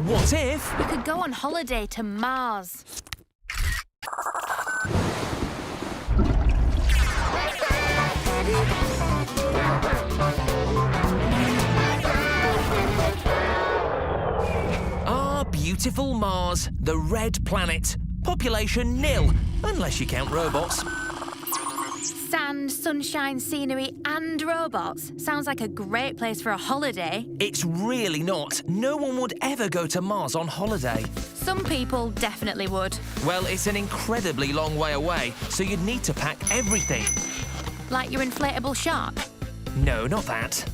What if... You could go on holiday to Mars. Ah, beautiful Mars, the red planet. Population nil, unless you count robots. Sand, sunshine, scenery and robots. Sounds like a great place for a holiday. It's really not. No one would ever go to Mars on holiday. Some people definitely would. Well, it's an incredibly long way away, so you'd need to pack everything. Like your inflatable shark. No, not that.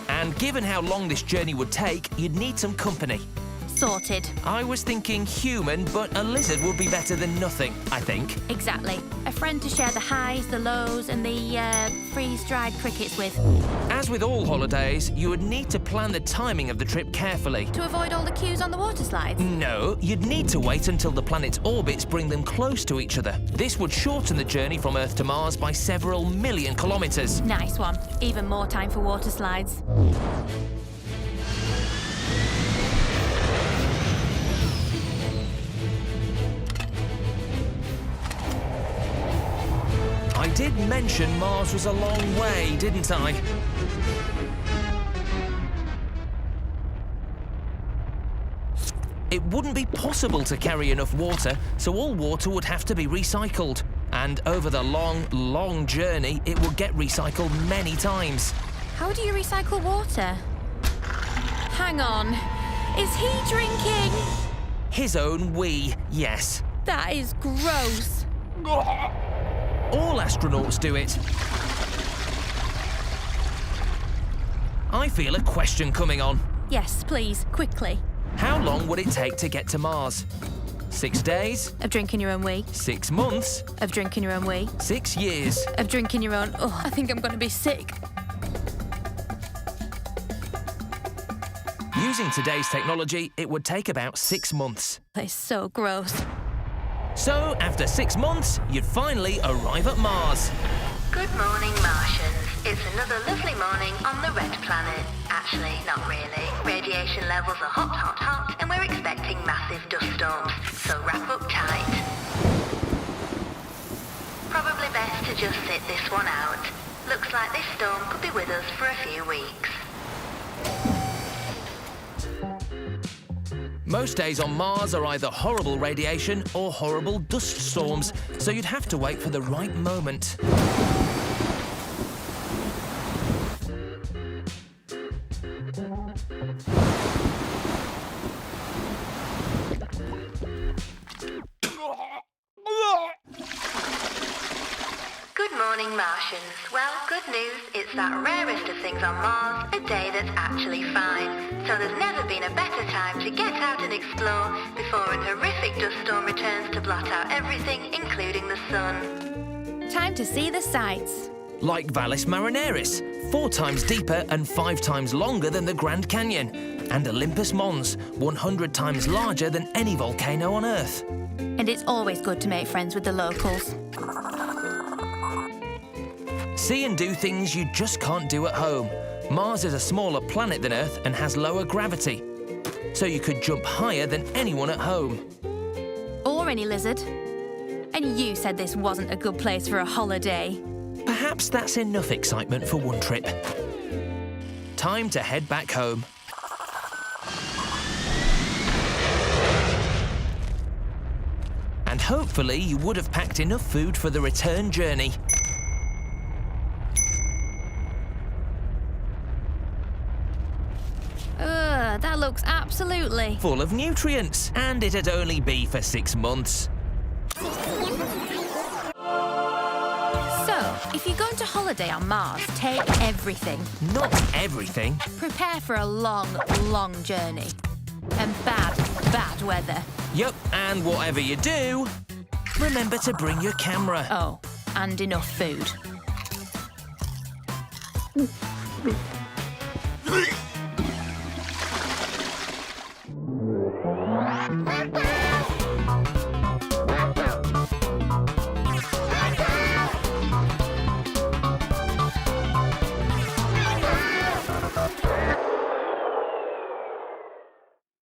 And given how long this journey would take, you'd need some company. Sorted. I was thinking human, but a lizard would be better than nothing, I think. Exactly. A friend to share the highs, the lows and the freeze-dried crickets with. As with all holidays, you would need to plan the timing of the trip carefully. To avoid all the queues on the water slides? No, you'd need to wait until the planet's orbits bring them close to each other. This would shorten the journey from Earth to Mars by several million kilometres. Nice one. Even more time for water slides. I did mention Mars was a long way, didn't I? It wouldn't be possible to carry enough water, so all water would have to be recycled. And over the long, long journey, it would get recycled many times. How do you recycle water? Hang on. Is he drinking? His own wee, yes. That is gross. All astronauts do it. I feel a question coming on. Yes, please, quickly. How long would it take to get to Mars? 6 days? Of drinking your own wee. 6 months? Of drinking your own wee. 6 years? Of drinking your own... Oh, I think I'm going to be sick. Using today's technology, it would take about 6 months. It's so gross. So, after 6 months, you'd finally arrive at Mars. Good morning, Martians. It's another lovely morning on the red planet. Actually, not really. Radiation levels are hot, hot, hot, and we're expecting massive dust storms, so wrap up tight. Probably best to just sit this one out. Looks like this storm could be with us for a few weeks. Most days on Mars are either horrible radiation or horrible dust storms, so you'd have to wait for the right moment. Good morning, Martians. Well, good news, it's that rarest of things on Mars, a day that's actually fine. So there's never been a better time to get out and explore before a horrific dust storm returns to blot out everything, including the sun. Time to see the sights. Like Valles Marineris, 4 times deeper and 5 times longer than the Grand Canyon. And Olympus Mons, 100 times larger than any volcano on Earth. And it's always good to make friends with the locals. See and do things you just can't do at home. Mars is a smaller planet than Earth and has lower gravity. So you could jump higher than anyone at home. Or any lizard. And you said this wasn't a good place for a holiday. Perhaps that's enough excitement for one trip. Time to head back home. And hopefully you would have packed enough food for the return journey. That looks absolutely... Full of nutrients, and it'd only be for 6 months. So, if you're going to holiday on Mars, take everything. Not everything. Prepare for a long, long journey. And bad, bad weather. Yup, and whatever you do, remember to bring your camera. Oh, and enough food.